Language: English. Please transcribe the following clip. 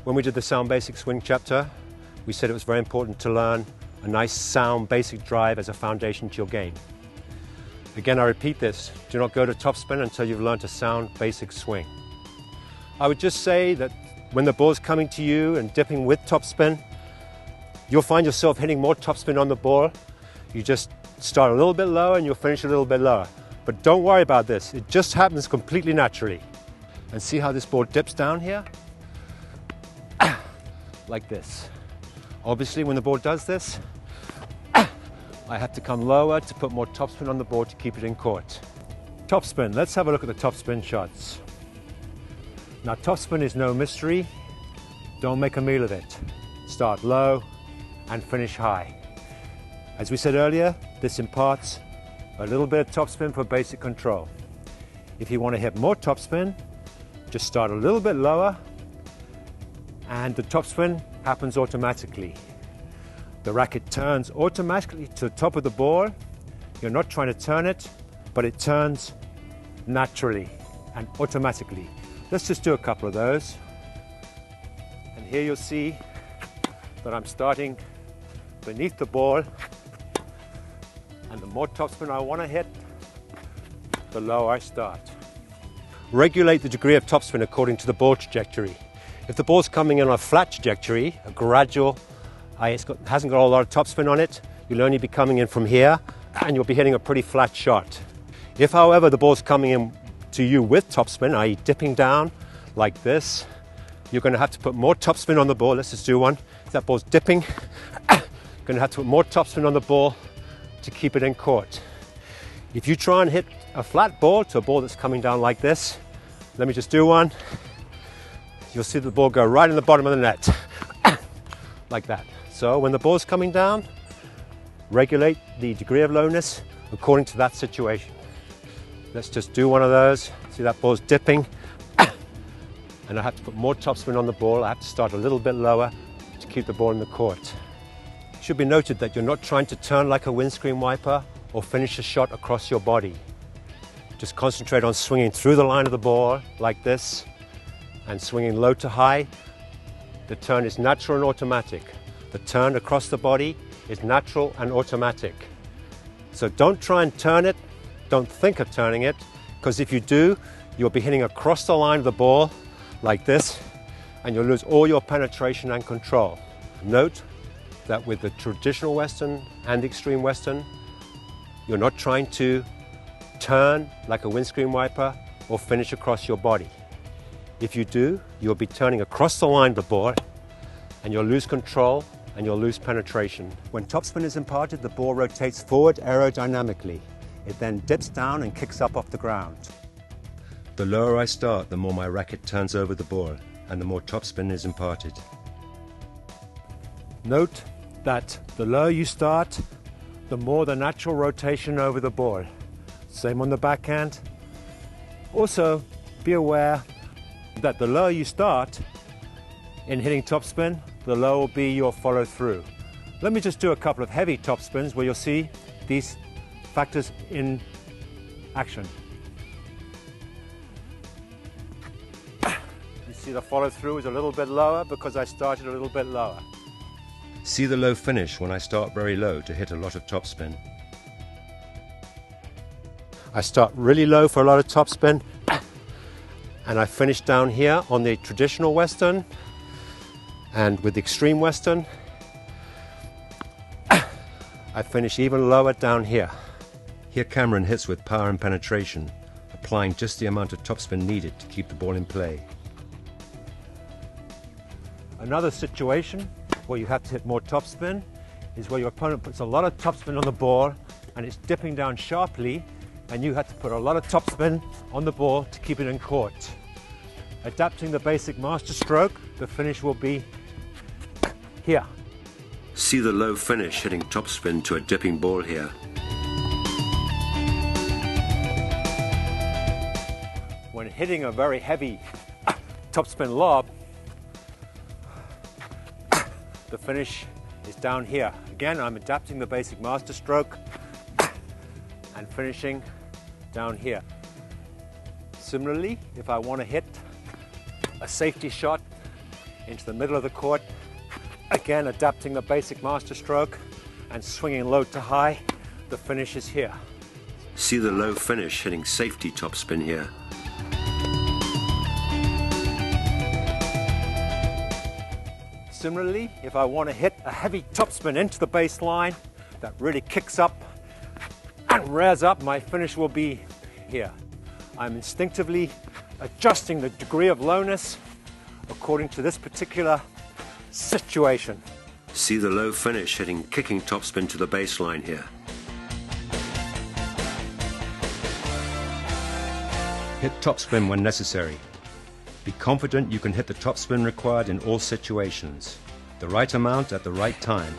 When we did the sound basic swing chapter, we said it was very important to learn a nice sound basic drive as a foundation to your game. Again, I repeat this, do not go to topspin until you've learned a sound basic swing. I would just say that when the ball's coming to you and dipping with topspin, you'll find yourself hitting more topspin on the ball. You just start a little bit lower and you'll finish a little bit lower. But don't worry about this, it just happens completely naturally. And see how this ball dips down here? Like this. Obviously, when the ball does this, I have to come lower to put more topspin on the board to keep it in court. Topspin, let's have a look at the topspin shots. Now, topspin is no mystery. Don't make a meal of it. Start low and finish high. As we said earlier, this imparts a little bit of topspin for basic control. If you want to hit more topspin, just start a little bit lower and the topspin happens automatically. The racket turns automatically to the top of the ball. You're not trying to turn it, but it turns naturally and automatically. Let's just do a couple of those. And here you'll see that I'm starting beneath the ball, and the more topspin I want to hit, the lower I start. Regulate the degree of topspin according to the ball trajectory. If the ball's coming in on a flat trajectory, a gradual, hasn't got a lot of topspin on it, you'll only be coming in from here and you'll be hitting a pretty flat shot. If, however, the ball's coming in to you with topspin, i.e. dipping down like this, you're going to have to put more topspin on the ball. Let's just do one. If that ball's dipping, you're going to have to put more topspin on the ball to keep it in court. If you try and hit a flat ball to a ball that's coming down like this, let me just do one. You'll see the ball go right in the bottom of the net, like that. So when the ball's coming down, regulate the degree of lowness according to that situation. Let's just do one of those. See that ball's dipping, and I have to put more topspin on the ball. I have to start a little bit lower to keep the ball in the court. It should be noted that you're not trying to turn like a windscreen wiper or finish a shot across your body. Just concentrate on swinging through the line of the ball like this and swinging low to high. The turn is natural and automatic. The turn across the body is natural and automatic. So don't try and turn it. Don't think of turning it, because if you do, you'll be hitting across the line of the ball like this, and you'll lose all your penetration and control. Note that with the traditional Western and the extreme Western, you're not trying to turn like a windscreen wiper or finish across your body. If you do, you'll be turning across the line of the ball and you'll lose control and you'll lose penetration. When topspin is imparted, the ball rotates forward aerodynamically. It then dips down and kicks up off the ground. The lower I start, the more my racket turns over the ball and the more topspin is imparted. Note that the lower you start, the more the natural rotation over the ball. Same on the backhand. Also, be aware that the lower you start in hitting topspin, the lower will be your follow through. Let me just do a couple of heavy topspins where you'll see these factors in action. You see the follow through is a little bit lower because I started a little bit lower. See the low finish when I start very low to hit a lot of topspin. I start really low for a lot of topspin and I finish down here on the traditional Western, and with the extreme Western I finish even lower down here. Here Cameron hits with power and penetration, applying just the amount of topspin needed to keep the ball in play. Another situation where you have to hit more topspin is where your opponent puts a lot of topspin on the ball and it's dipping down sharply, and you have to put a lot of topspin on the ball to keep it in court. Adapting the basic master stroke, the finish will be here. See the low finish hitting topspin to a dipping ball here. When hitting a very heavy topspin lob, the finish is down here. Again, I'm adapting the basic master stroke and finishing down here. Similarly, if I want to hit a safety shot into the middle of the court, again adapting the basic master stroke and swinging low to high. The finish is here. See the low finish hitting safety topspin here. Similarly, if I want to hit a heavy topspin into the baseline that really kicks up and rears up, my finish will be here. I'm instinctively adjusting the degree of lowness according to this particular situation. See the low finish hitting kicking topspin to the baseline here. Hit topspin when necessary. Be confident you can hit the topspin required in all situations. The right amount at the right time.